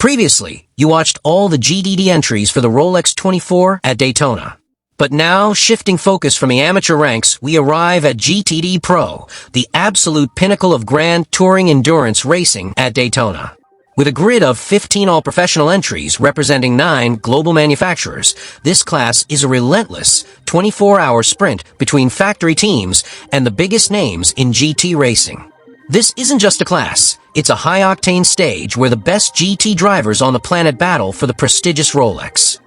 Previously, you watched all the GTD entries for the Rolex 24 at Daytona. But now, shifting focus from the amateur ranks, we arrive at GTD Pro, the absolute pinnacle of grand touring endurance racing at Daytona. With a grid of 15 all-professional entries representing 9 global manufacturers, this class is a relentless 24-hour sprint between factory teams and the biggest names in GT racing. This isn't just a class, it's a high-octane stage where the best GT drivers on the planet battle for the prestigious Rolex.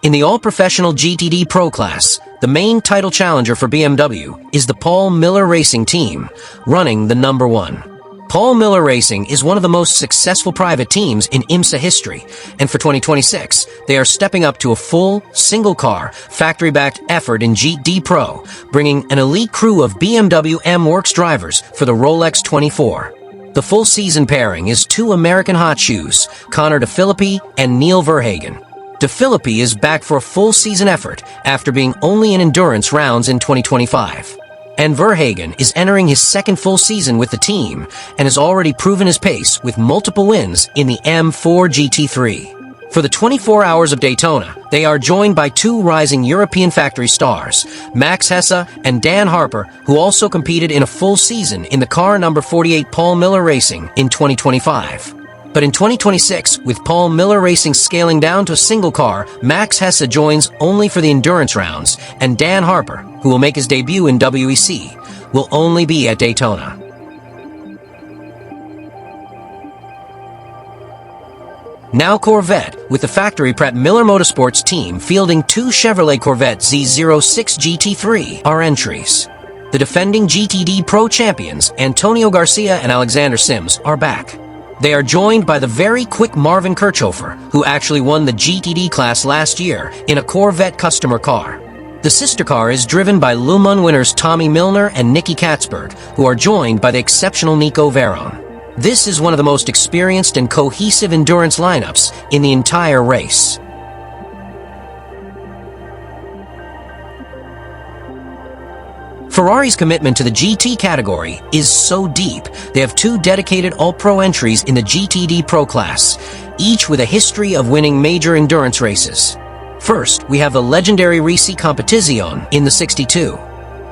In the all-professional GTD Pro class, the main title challenger for BMW is the Paul Miller Racing team, running the number 1. Paul Miller Racing is one of the most successful private teams in IMSA history, and for 2026, they are stepping up to a full, single-car, factory-backed effort in GTD Pro, bringing an elite crew of BMW M-Works drivers for the Rolex 24. The full-season pairing is 2 American hot shoes, Connor DeFilippi and Neil Verhagen. DeFilippi is back for a full-season effort after being only in endurance rounds in 2025. And Verhagen is entering his second full season with the team and has already proven his pace with multiple wins in the M4 GT3. For the 24 hours of Daytona, they are joined by 2 rising European factory stars, Max Hesse and Dan Harper, who also competed in a full season in the car number 48 Paul Miller Racing in 2025. But in 2026, with Paul Miller Racing scaling down to a single car, Max Hesse joins only for the endurance rounds, and Dan Harper, who will make his debut in WEC, will only be at Daytona. Now Corvette, with the factory Pratt Miller Motorsports team fielding 2 Chevrolet Corvette Z06 GT3 are entries. The defending GTD Pro champions, Antonio García and Alexander Sims, are back. They are joined by the very quick Marvin Kirchhofer, who actually won the GTD class last year in a Corvette customer car. The sister car is driven by Le Mans winners Tommy Milner and Nicky Katzberg, who are joined by the exceptional Nico Veron. This is one of the most experienced and cohesive endurance lineups in the entire race. Ferrari's commitment to the GT category is so deep, they have 2 dedicated all-pro entries in the GTD Pro class, each with a history of winning major endurance races. First, we have the legendary Rexy Competizione in the 62.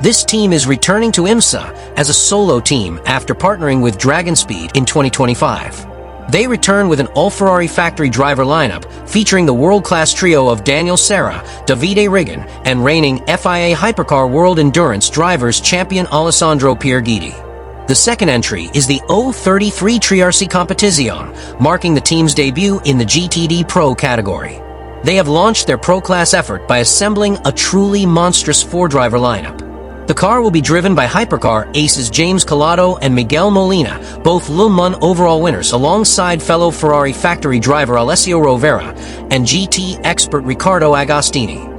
This team is returning to IMSA as a solo team after partnering with Dragon Speed in 2025. They return with an all-Ferrari factory driver lineup featuring the world-class trio of Daniel Serra, Davide Rigan, and reigning FIA Hypercar World Endurance Drivers champion Alessandro Pierguidi. The second entry is the 033 Rexy Competizione, marking the team's debut in the GTD Pro category. They have launched their pro-class effort by assembling a truly monstrous 4-driver lineup. The car will be driven by hypercar aces James Calado and Miguel Molina, both Le Mans overall winners, alongside fellow Ferrari factory driver Alessio Rovera and GT expert Riccardo Agostini.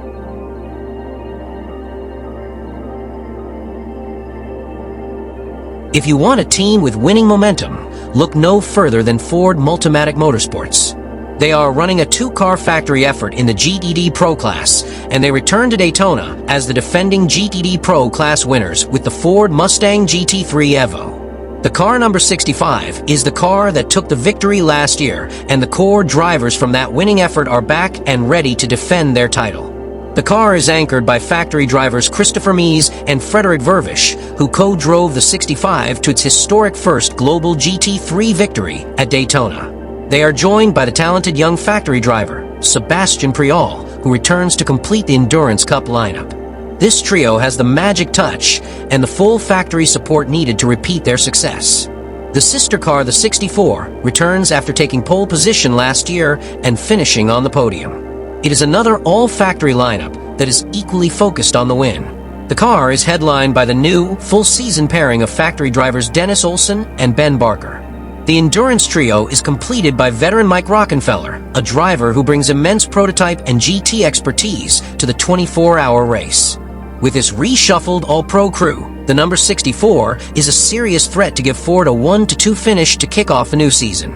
If you want a team with winning momentum, look no further than Ford Multimatic Motorsports. They are running a 2-car factory effort in the GTD Pro class, and they return to Daytona as the defending GTD Pro class winners with the Ford Mustang GT3 EVO. The car number 65 is the car that took the victory last year, and the core drivers from that winning effort are back and ready to defend their title. The car is anchored by factory drivers Christopher Mies and Frederick Vervish, who co-drove the 65 to its historic first global GT3 victory at Daytona. They are joined by the talented young factory driver, Sebastian Priol, who returns to complete the Endurance Cup lineup. This trio has the magic touch and the full factory support needed to repeat their success. The sister car, the 64, returns after taking pole position last year and finishing on the podium. It is another all-factory lineup that is equally focused on the win. The car is headlined by the new, full-season pairing of factory drivers Dennis Olsen and Ben Barker. The endurance trio is completed by veteran Mike Rockenfeller, a driver who brings immense prototype and GT expertise to the 24-hour race. With this reshuffled all-pro crew, the number 64 is a serious threat to give Ford a 1-2 finish to kick off the new season.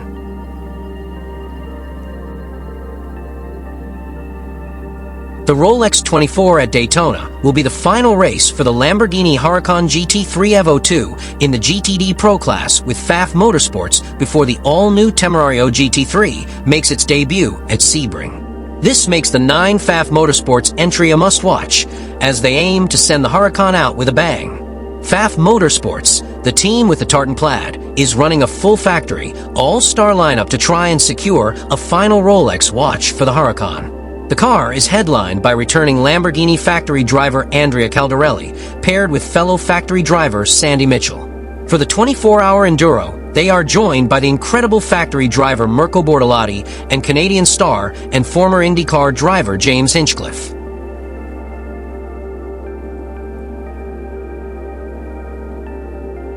The Rolex 24 at Daytona will be the final race for the Lamborghini Huracan GT3 EVO 2 in the GTD Pro class with FAF Motorsports before the all-new Temerario GT3 makes its debut at Sebring. This makes the 9 FAF Motorsports entry a must-watch, as they aim to send the Huracan out with a bang. FAF Motorsports, the team with the tartan plaid, is running a full factory, all-star lineup to try and secure a final Rolex watch for the Huracan. The car is headlined by returning Lamborghini factory driver Andrea Caldarelli, paired with fellow factory driver Sandy Mitchell. For the 24-hour Enduro, they are joined by the incredible factory driver Mirko Bortolotti and Canadian star and former IndyCar driver James Hinchcliffe.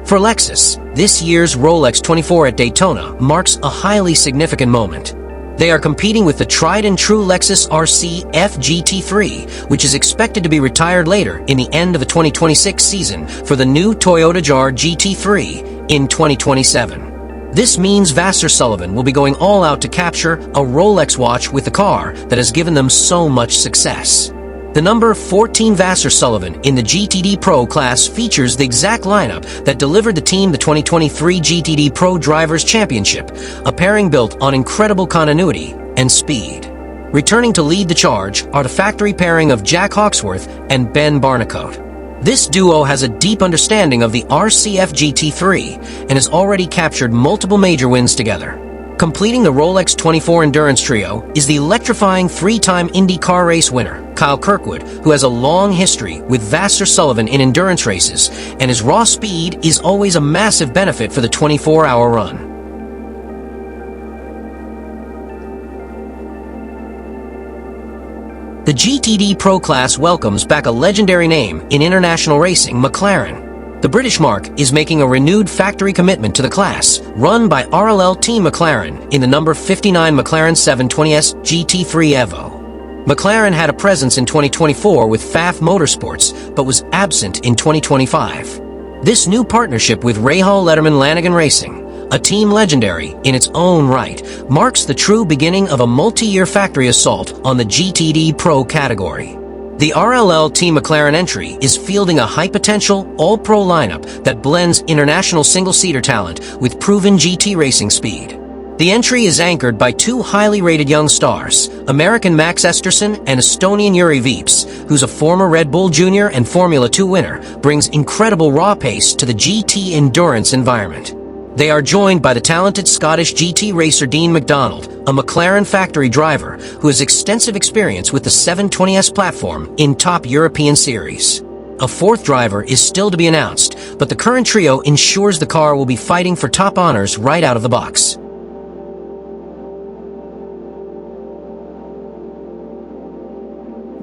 For Lexus, this year's Rolex 24 at Daytona marks a highly significant moment. They are competing with the tried-and-true Lexus RC GT3, which is expected to be retired later in the end of the 2026 season for the new Toyota Jar GT3 in 2027. This means Vasser Sullivan will be going all out to capture a Rolex watch with the car that has given them so much success. The number 14 Vasser Sullivan in the GTD Pro class features the exact lineup that delivered the team the 2023 GTD Pro Drivers' Championship, a pairing built on incredible continuity and speed. Returning to lead the charge are the factory pairing of Jack Hawksworth and Ben Barnicoat. This duo has a deep understanding of the RCF GT3 and has already captured multiple major wins together. Completing the Rolex 24 Endurance Trio is the electrifying 3-time IndyCar race winner, Kyle Kirkwood, who has a long history with Vasser Sullivan in endurance races, and his raw speed is always a massive benefit for the 24-hour run. The GTD Pro class welcomes back a legendary name in international racing, McLaren. The British marque is making a renewed factory commitment to the class, run by RLL Team McLaren in the number 59 McLaren 720S GT3 EVO. McLaren had a presence in 2024 with FAF Motorsports, but was absent in 2025. This new partnership with Rahal Letterman Lanigan Racing, a team legendary in its own right, marks the true beginning of a multi-year factory assault on the GTD Pro category. The RLL Team McLaren entry is fielding a high-potential, all-pro lineup that blends international single-seater talent with proven GT racing speed. The entry is anchored by 2 highly rated young stars, American Max Esterson and Estonian Yuri Vips, who's a former Red Bull Junior and Formula 2 winner, brings incredible raw pace to the GT endurance environment. They are joined by the talented Scottish GT racer Dean McDonald, a McLaren factory driver who has extensive experience with the 720S platform in top European series. A 4th driver is still to be announced, but the current trio ensures the car will be fighting for top honors right out of the box.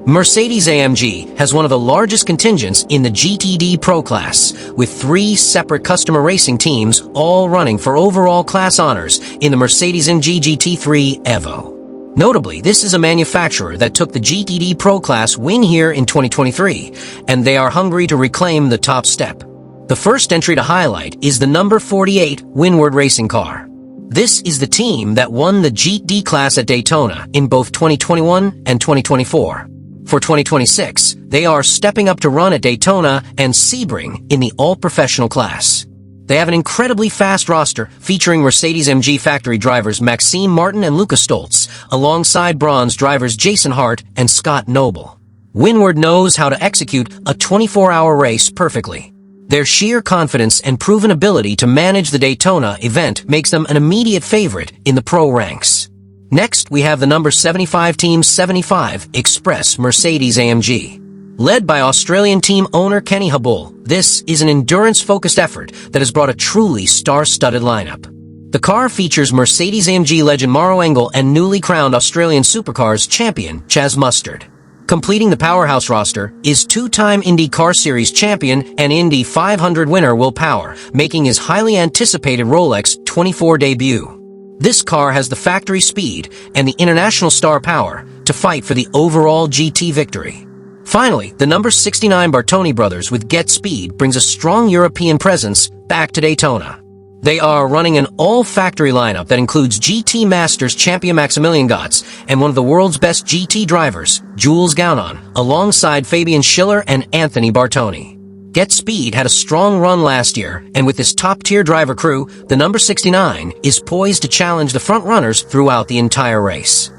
Mercedes-AMG has one of the largest contingents in the GTD Pro class, with 3 separate customer racing teams all running for overall class honors in the Mercedes-AMG GT3 EVO. Notably, this is a manufacturer that took the GTD Pro class win here in 2023, and they are hungry to reclaim the top step. The first entry to highlight is the number 48 Windward racing car. This is the team that won the GTD class at Daytona in both 2021 and 2024. For 2026, they are stepping up to run at Daytona and Sebring in the all-professional class. They have an incredibly fast roster featuring Mercedes-AMG factory drivers Maxime Martin and Luca Stoltz, alongside bronze drivers Jason Hart and Scott Noble. Windward knows how to execute a 24-hour race perfectly. Their sheer confidence and proven ability to manage the Daytona event makes them an immediate favorite in the pro ranks. Next, we have the number 75 Team 75 Express Mercedes-AMG. Led by Australian team owner Kenny Habul, this is an endurance-focused effort that has brought a truly star-studded lineup. The car features Mercedes-AMG legend Mauro Engel and newly crowned Australian Supercars champion Chaz Mustard. Completing the powerhouse roster is 2-time Indy Car Series champion and Indy 500 winner Will Power, making his highly anticipated Rolex 24 debut. This car has the factory speed and the international star power to fight for the overall GT victory. Finally, the number 69 Bartoni brothers with Get Speed brings a strong European presence back to Daytona. They are running an all-factory lineup that includes GT Masters champion Maximilian Gotts and one of the world's best GT drivers, Jules Gounon, alongside Fabian Schiller and Anthony Bartoni. Get Speed had a strong run last year, and with this top-tier driver crew, the number 69 is poised to challenge the front-runners throughout the entire race.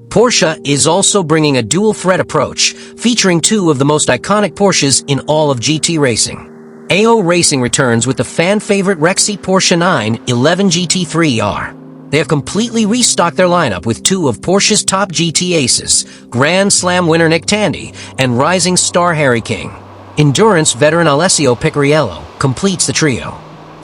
Porsche is also bringing a dual-threat approach, featuring two of the most iconic Porsches in all of GT racing. AO Racing returns with the fan-favorite Rexy Porsche 911 GT3 EVO. They have completely restocked their lineup with two of Porsche's top GT aces, Grand Slam winner Nick Tandy and rising star Harry King. Endurance veteran Alessio Picariello completes the trio.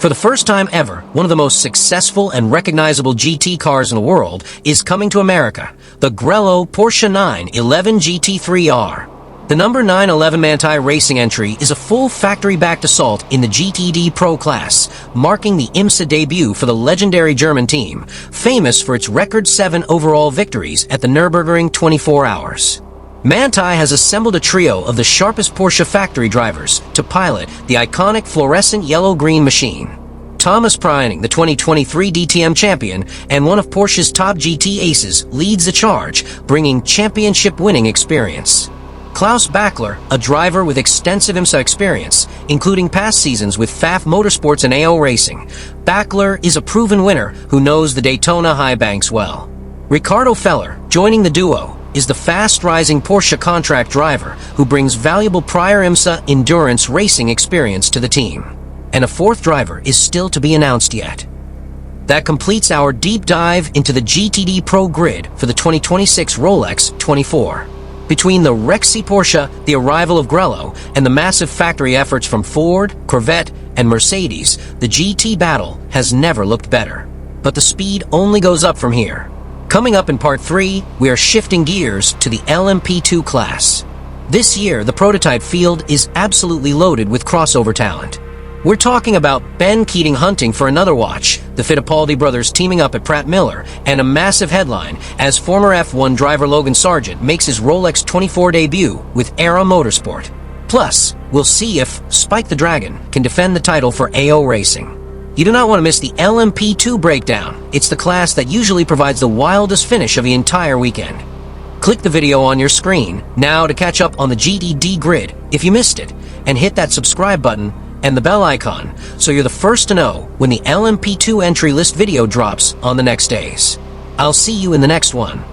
For the first time ever, one of the most successful and recognizable GT cars in the world is coming to America, the Grello Porsche 911 GT3 EVO. The number 911 Manthey Racing entry is a full factory-backed assault in the GTD Pro class, marking the IMSA debut for the legendary German team, famous for its record 7 overall victories at the Nürburgring 24 Hours. Manthey has assembled a trio of the sharpest Porsche factory drivers to pilot the iconic fluorescent yellow-green machine. Thomas Preining, the 2023 DTM champion and one of Porsche's top GT aces, leads the charge, bringing championship-winning experience. Klaus Bachler, a driver with extensive IMSA experience, including past seasons with FAF Motorsports and AO Racing. Bachler is a proven winner who knows the Daytona high banks well. Ricardo Feller, joining the duo, is the fast-rising Porsche contract driver who brings valuable prior IMSA endurance racing experience to the team. And a fourth driver is still to be announced yet. That completes our deep dive into the GTD Pro grid for the 2026 Rolex 24. Between the Rexy Porsche, the arrival of Grello, and the massive factory efforts from Ford, Corvette, and Mercedes, the GT battle has never looked better. But the speed only goes up from here. Coming up in Part 3, we are shifting gears to the LMP2 class. This year, the prototype field is absolutely loaded with crossover talent. We're talking about Ben Keating hunting for another watch, the Fittipaldi brothers teaming up at Pratt Miller, and a massive headline as former F1 driver Logan Sargent makes his Rolex 24 debut with RLL Motorsport. Plus, we'll see if Spike the Dragon can defend the title for AO Racing. You do not want to miss the LMP2 breakdown. It's the class that usually provides the wildest finish of the entire weekend. Click the video on your screen now to catch up on the GTD grid if you missed it, and hit that subscribe button and the bell icon so you're the first to know when the LMP2 entry list video drops on the next days. I'll see you in the next one.